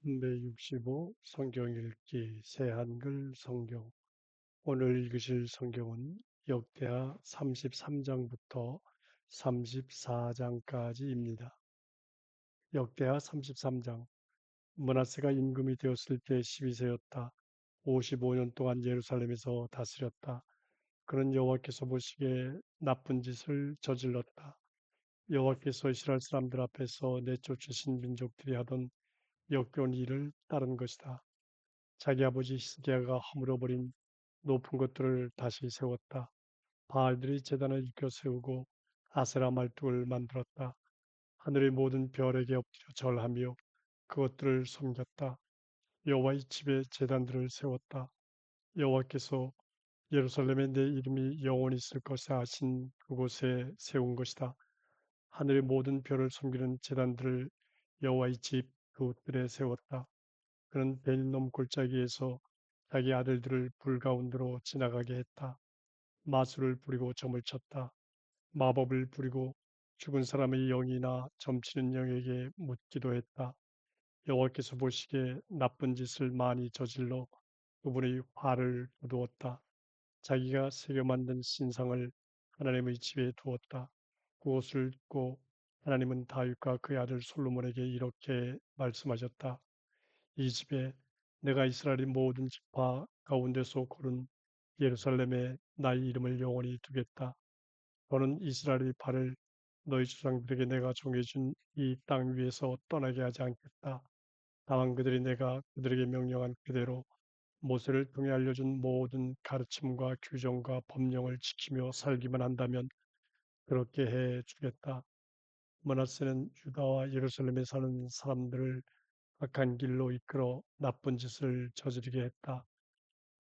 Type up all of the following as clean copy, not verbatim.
365 성경 읽기 새한글 성경. 오늘 읽으실 성경은 역대하 33장부터 34장까지입니다. 역대하 33장. 므낫세가 임금이 되었을 때 12세였다. 55년 동안 예루살렘에서 다스렸다. 그는 여호와께서 보시기에 나쁜 짓을 저질렀다. 여호와께서 이스라엘 사람들 앞에서 내쫓으신 민족들이 하던 역겨운 일을 따른 것이다. 자기 아버지 히스기야가 허물어버린 높은 것들을 다시 세웠다. 바알들이 제단을 일으켜 세우고 아세라 말뚝을 만들었다. 하늘의 모든 별에게 엎드려 절하며 그것들을 섬겼다. 여호와의 집에 제단들을 세웠다. 여호와께서 예루살렘에 내 이름이 영원히 있을 것이라 하신 그곳에 세운 것이다. 하늘의 모든 별을 섬기는 제단들을 여호와의 집 그곳들에 세웠다. 그는 벨리놈 골짜기에서 자기 아들들을 불 가운데로 지나가게 했다. 마술을 부리고 점을 쳤다. 마법을 부리고 죽은 사람의 영이나 점치는 영에게 묻기도 했다. 여호와께서 보시기에 나쁜 짓을 많이 저질러 그분의 화를 거두었다. 자기가 새겨 만든 신상을 하나님의 집에 두었다. 그것을 듣고 하나님은 다윗과 그의 아들 솔로몬에게 이렇게 말씀하셨다. 이 집에 내가 이스라엘의 모든 지파 가운데서 고른 예루살렘에 나의 이름을 영원히 두겠다. 너는 이스라엘의 발을 너희 조상들에게 내가 정해준 이 땅 위에서 떠나게 하지 않겠다. 다만 그들이 내가 그들에게 명령한 그대로 모세를 통해 알려준 모든 가르침과 규정과 법령을 지키며 살기만 한다면 그렇게 해 주겠다. 므낫세는 유다와 예루살렘에 사는 사람들을 악한 길로 이끌어 나쁜 짓을 저지르게 했다.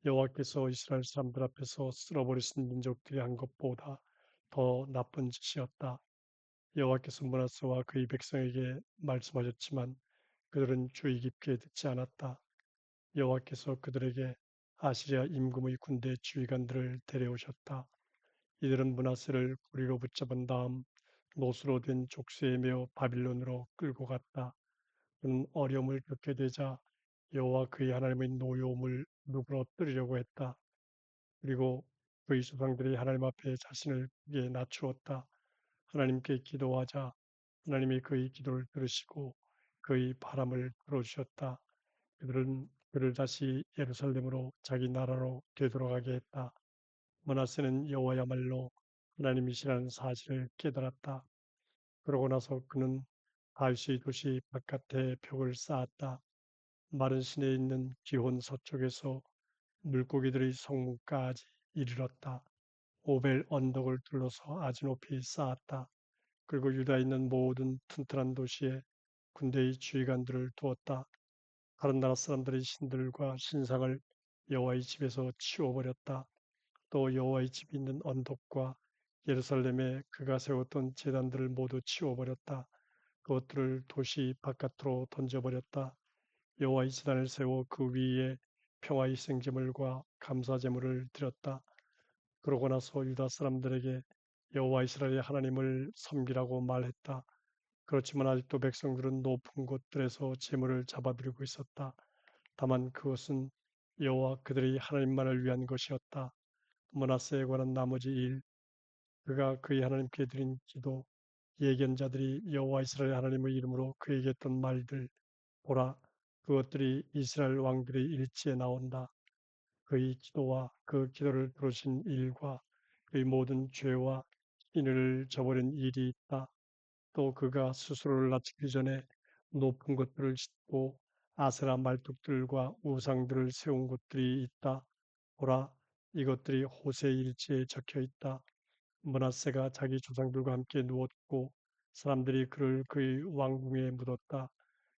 여호와께서 이스라엘 사람들 앞에서 쓸어버리신 민족들이 한 것보다 더 나쁜 짓이었다. 여호와께서 므낫세와 그의 백성에게 말씀하셨지만 그들은 주의 깊게 듣지 않았다. 여호와께서 그들에게 아시리아 임금의 군대 지휘관들을 데려오셨다. 이들은 므낫세를 고리로 붙잡은 다음 노수로 된 족쇄에 메어 바빌론으로 끌고 갔다. 그는 어려움을 겪게 되자 여호와 그의 하나님의 노여움을 누그러뜨리려고 했다. 그리고 그의 조상들이 하나님 앞에 자신을 크게 낮추었다. 하나님께 기도하자 하나님이 그의 기도를 들으시고 그의 바람을 들어주셨다. 그들은 그를 다시 예루살렘으로 자기 나라로 되돌아가게 했다. 므낫세는 여호와야말로 하나님이시라는 사실을 깨달았다. 그러고 나서 그는 다윗의 도시 바깥에 벽을 쌓았다. 마른 시내에 있는 기혼 서쪽에서 물고기들의 성문까지 이르렀다. 오벨 언덕을 둘러서 아주 높이 쌓았다. 그리고 유다에 있는 모든 튼튼한 도시에 군대의 지휘관들을 두었다. 다른 나라 사람들의 신들과 신상을 여호와의 집에서 치워버렸다. 또 여호와의 집이 있는 언덕과 예루살렘에 그가 세웠던 제단들을 모두 치워버렸다. 그것들을 도시 바깥으로 던져버렸다. 여호와의 제단을 세워 그 위에 평화의 생제물과 감사제물을 드렸다. 그러고 나서 유다 사람들에게 여호와 이스라엘의 하나님을 섬기라고 말했다. 그렇지만 아직도 백성들은 높은 곳들에서 제물을 잡아들이고 있었다. 다만 그것은 여호와 그들의 하나님만을 위한 것이었다. 므낫세에 관한 나머지 일, 그가 그의 하나님께 드린 기도, 예견자들이 여호와 이스라엘 하나님의 이름으로 그에게 했던 말들, 보라, 그것들이 이스라엘 왕들의 일지에 나온다. 그의 기도와 그 기도를 들으신 일과 그의 모든 죄와 인을 저버린 일이 있다. 또 그가 스스로를 낮추기 전에 높은 것들을 짓고 아세라 말뚝들과 우상들을 세운 곳들이 있다. 보라, 이것들이 호세 일지에 적혀 있다. 므낫세가 자기 조상들과 함께 누웠고 사람들이 그를 그의 왕궁에 묻었다.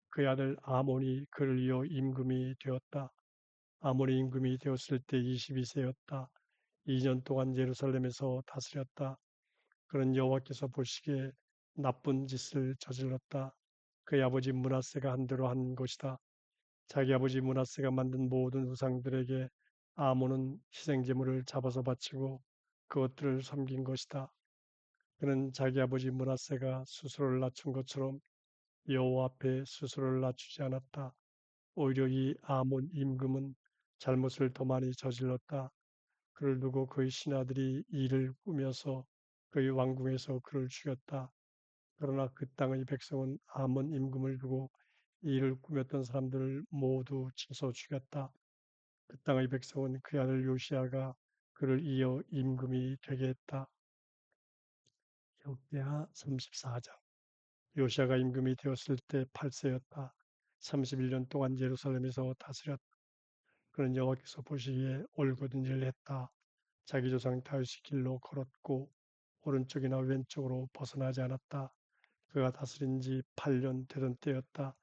그의 아들 아몬이 그를 이어 임금이 되었다. 아몬이 임금이 되었을 때 22세였다. 2년 동안 예루살렘에서 다스렸다. 그는 여호와께서 보시기에 나쁜 짓을 저질렀다. 그의 아버지 므낫세가 한 대로 한 것이다. 자기 아버지 므낫세가 만든 모든 우상들에게 아몬은 희생제물을 잡아서 바치고 그것들을 섬긴 것이다. 그는 자기 아버지 므낫세가 스스로를 낮춘 것처럼 여호와 앞에 스스로를 낮추지 않았다. 오히려 이 아몬 임금은 잘못을 더 많이 저질렀다. 그를 두고 그의 신하들이 이를 꾸며서 그의 왕궁에서 그를 죽였다. 그러나 그 땅의 백성은 아몬 임금을 두고 이를 꾸몄던 사람들을 모두 쳐서 죽였다. 그 땅의 백성은 그 아들 요시아가 그를 이어 임금이 되게 했다. 역대하 34장. 요시아가 임금이 되었을 때 8세였다. 31년 동안 예루살렘에서 다스렸다. 그는 여호와께서 보시기에 옳고든 일을 했다. 자기 조상 다윗의 길로 걸었고 오른쪽이나 왼쪽으로 벗어나지 않았다. 그가 다스린 지 8년 되던 때였다.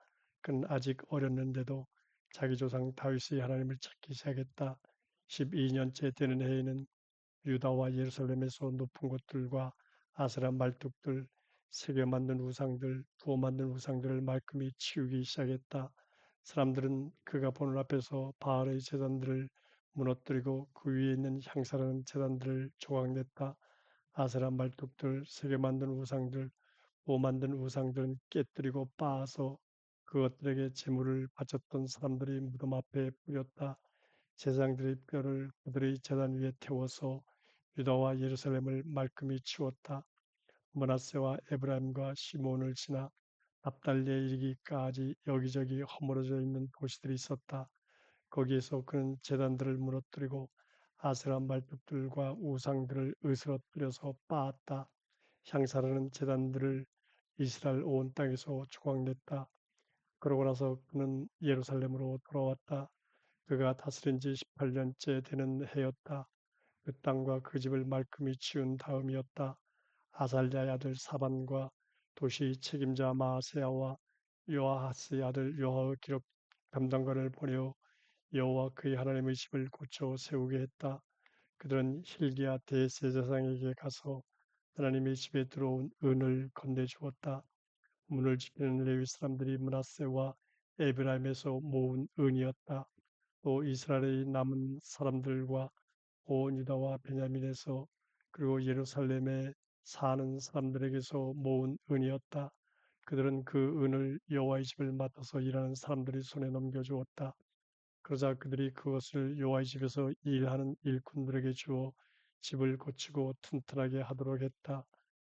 그는 아직 어렸는데도 자기 조상 다윗의 하나님을 찾기 시작했다. 12년째 되는 해에는 유다와 예루살렘에서 높은 곳들과 아세라 말뚝들, 새겨 만든 우상들, 부어 만든 우상들을 말끔히 치우기 시작했다. 사람들은 그가 보는 앞에서 바알의 제단들을 무너뜨리고 그 위에 있는 향사라는 제단들을 조각냈다. 아세라 말뚝들, 새겨 만든 우상들, 모 만든 우상들은 깨뜨리고 빻아서 그것들에게 제물을 바쳤던 사람들이 무덤 앞에 뿌렸다. 제사장들의 뼈를 그들의 제단 위에 태워서 유다와 예루살렘을 말끔히 치웠다. 므낫세와 에브라임과 시몬을 지나 납달리에 이르기까지 여기저기 허물어져 있는 도시들이 있었다. 거기에서 그는 제단들을 무너뜨리고 아세라 말뚝들과 우상들을 으스러뜨려서 빻았다. 향사라는 제단들을 이스라엘 온 땅에서 조각냈다. 그러고 나서 그는 예루살렘으로 돌아왔다. 그가 다스린 지 18년째 되는 해였다. 그 땅과 그 집을 말끔히 치운 다음이었다. 아살랴의 아들 사반과 도시 책임자 마세야와 요아하스의 아들 요아의 기록 담당관을 보내어 여호와 그의 하나님의 집을 고쳐 세우게 했다. 그들은 힐기야 대제사장에게 가서 하나님의 집에 들어온 은을 건네주었다. 문을 지키는 레위 사람들이 므낫세와 에브라임에서 모은 은이었다. 또 이스라엘의 남은 사람들과 온 유다와 베냐민에서 그리고 예루살렘에 사는 사람들에게서 모은 은이었다. 그들은 그 은을 여호와의 집을 맡아서 일하는 사람들의 손에 넘겨주었다. 그러자 그들이 그것을 여호와의 집에서 일하는 일꾼들에게 주어 집을 고치고 튼튼하게 하도록 했다.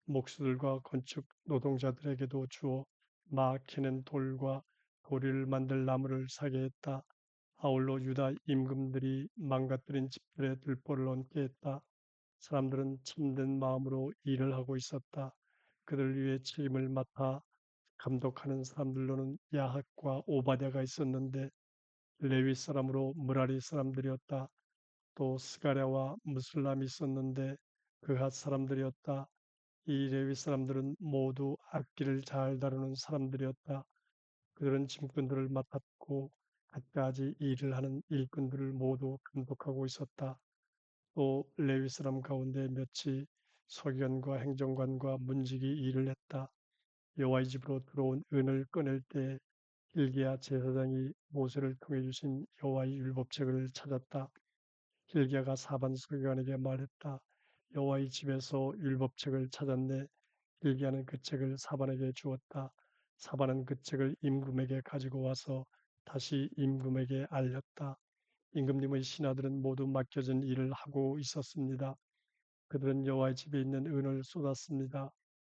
목수들과 건축 노동자들에게도 주어 막 캐는 돌과 도리를 만들 나무를 사게 했다. 아울러 유다 임금들이 망가뜨린 집들의 들보를 얹게 했다. 사람들은 참된 마음으로 일을 하고 있었다. 그들 위해 책임을 맡아 감독하는 사람들로는 야학과 오바댜가 있었는데 레위 사람으로 므라리 사람들이었다. 또 스가랴와 무슬람이 있었는데 그핫 사람들이었다. 이 레위 사람들은 모두 악기를 잘 다루는 사람들이었다. 그들은 짐꾼들을 맡았고 갖가지 일을 하는 일꾼들을 모두 감독하고 있었다. 또 레위 사람 가운데 몇이 서기관과 행정관과 문지기 일을 했다. 여호와의 집으로 들어온 은을 꺼낼 때 hil기야 제사장이 모세를 통해 주신 여호와의 율법책을 찾았다. hil기야가 사반 서기관에게 말했다. 여호와의 집에서 율법책을 찾았네. hil기야는 그 책을 사반에게 주었다. 사반은 그 책을 임금에게 가지고 와서 다시 임금에게 알렸다. 임금님의 신하들은 모두 맡겨진 일을 하고 있었습니다. 그들은 여호와의 집에 있는 은을 쏟았습니다.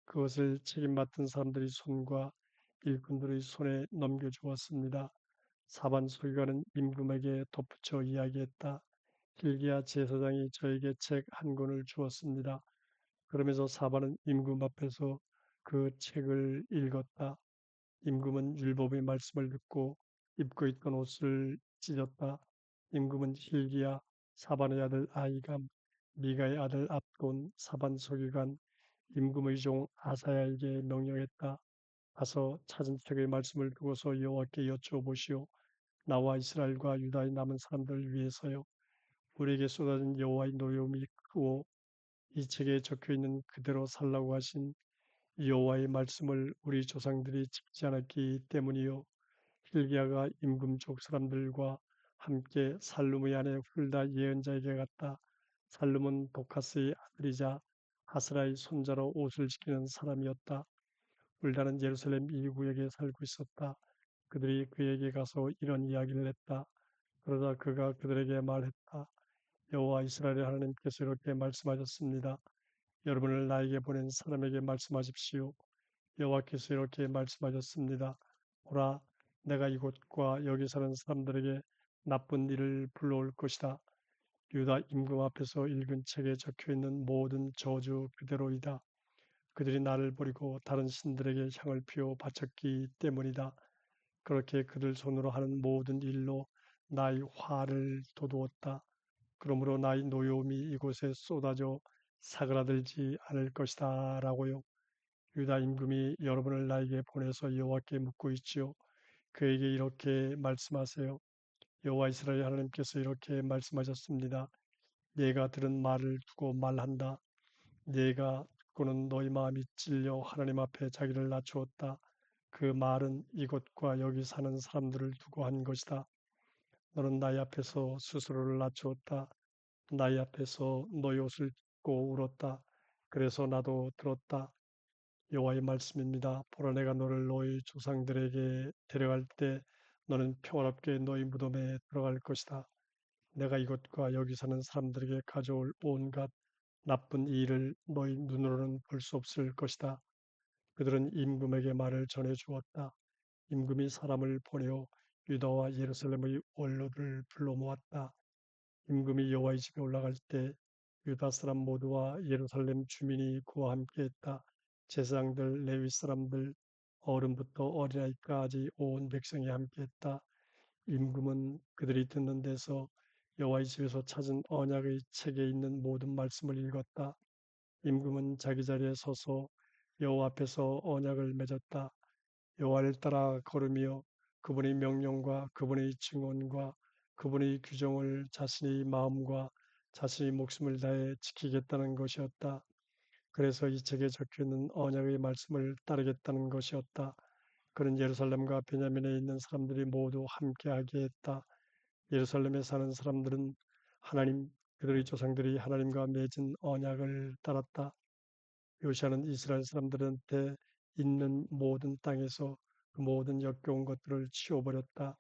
그것을 책임 맡은 사람들의 손과 일꾼들의 손에 넘겨주었습니다. 사반 서기관은 임금에게 덧붙여 이야기했다. hil기야 제사장이 저에게 책 한 권을 주었습니다. 그러면서 사반은 임금 앞에서 그 책을 읽었다. 임금은 율법의 말씀을 듣고 입고 있던 옷을 찢었다. 임금은 hil기야 사반의 아들 아이감, 미가의 아들 압돈, 사반 서기관, 임금의 종 아사야에게 명령했다. 가서 찾은 책의 말씀을 두고서 여호와께 여쭈어보시오. 나와 이스라엘과 유다의 남은 사람들을 위해서요. 우리에게 쏟아진 여호와의 노여움이 크고 이 책에 적혀있는 그대로 살라고 하신 여호와의 말씀을 우리 조상들이 지키지 않았기 때문이요. hil기야가 임금족 사람들과 함께 살룸의 아내 훌다 예언자에게 갔다. 살룸은 도카스의 아들이자 하스라의 손자로 옷을 지키는 사람이었다. 훌다는 예루살렘 이구역에 살고 있었다. 그들이 그에게 가서 이런 이야기를 했다. 그러자 그가 그들에게 말했다. 여호와 이스라엘의 하나님께서 이렇게 말씀하셨습니다. 여러분을 나에게 보낸 사람에게 말씀하십시오. 여호와께서 이렇게 말씀하셨습니다. 보라, 내가 이곳과 여기 사는 사람들에게 나쁜 일을 불러올 것이다. 유다 임금 앞에서 읽은 책에 적혀 있는 모든 저주 그대로이다. 그들이 나를 버리고 다른 신들에게 향을 피워 바쳤기 때문이다. 그렇게 그들 손으로 하는 모든 일로 나의 화를 돋우었다. 그러므로 나의 노여움이 이곳에 쏟아져 사그라들지 않을 것이다. 라고요. 유다 임금이 여러분을 나에게 보내서 여호와께 묻고 있지요. 그에게 이렇게 말씀하세요. 여호와 이스라엘 하나님께서 이렇게 말씀하셨습니다. 내가 들은 말을 두고 말한다. 내가 듣고는 너희 마음이 찔려 하나님 앞에 자기를 낮추었다. 그 말은 이곳과 여기 사는 사람들을 두고 한 것이다. 너는 나의 앞에서 스스로를 낮추었다. 나의 앞에서 너의 옷을 찢고 울었다. 그래서 나도 들었다. 여호와의 말씀입니다. 보라 내가 너를 너희 조상들에게 데려갈 때 너는 평화롭게 너희 무덤에 들어갈 것이다. 내가 이곳과 여기 사는 사람들에게 가져올 온갖 나쁜 일을 너희 눈으로는 볼 수 없을 것이다. 그들은 임금에게 말을 전해 주었다. 임금이 사람을 보내어 유다와 예루살렘의 원로들을 불러 모았다. 임금이 여호와의 집에 올라갈 때 유다 사람 모두와 예루살렘 주민이 그와 함께했다. 제사장들, 레위 사람들, 어른부터 어린아이까지 온 백성이 함께했다. 임금은 그들이 듣는 데서 여호와의 집에서 찾은 언약의 책에 있는 모든 말씀을 읽었다. 임금은 자기 자리에 서서 여호와 앞에서 언약을 맺었다. 여호와를 따라 걸으며 그분의 명령과 그분의 증언과 그분의 규정을 자신의 마음과 자신의 목숨을 다해 지키겠다는 것이었다. 그래서 이 책에 적혀 있는 언약의 말씀을 따르겠다는 것이었다. 그는 예루살렘과 베냐민에 있는 사람들이 모두 함께하게 했다. 예루살렘에 사는 사람들은 하나님, 그들의 조상들이 하나님과 맺은 언약을 따랐다. 요시아는 이스라엘 사람들한테 있는 모든 땅에서 그 모든 역겨운 것들을 치워버렸다.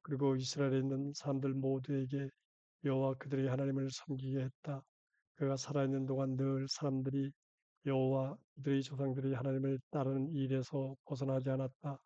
그리고 이스라엘에 있는 사람들 모두에게 여호와 그들의 하나님을 섬기게 했다. 그가 살아있는 동안 늘 사람들이 여호와 그들의 조상들이 하나님을 따르는 일에서 벗어나지 않았다.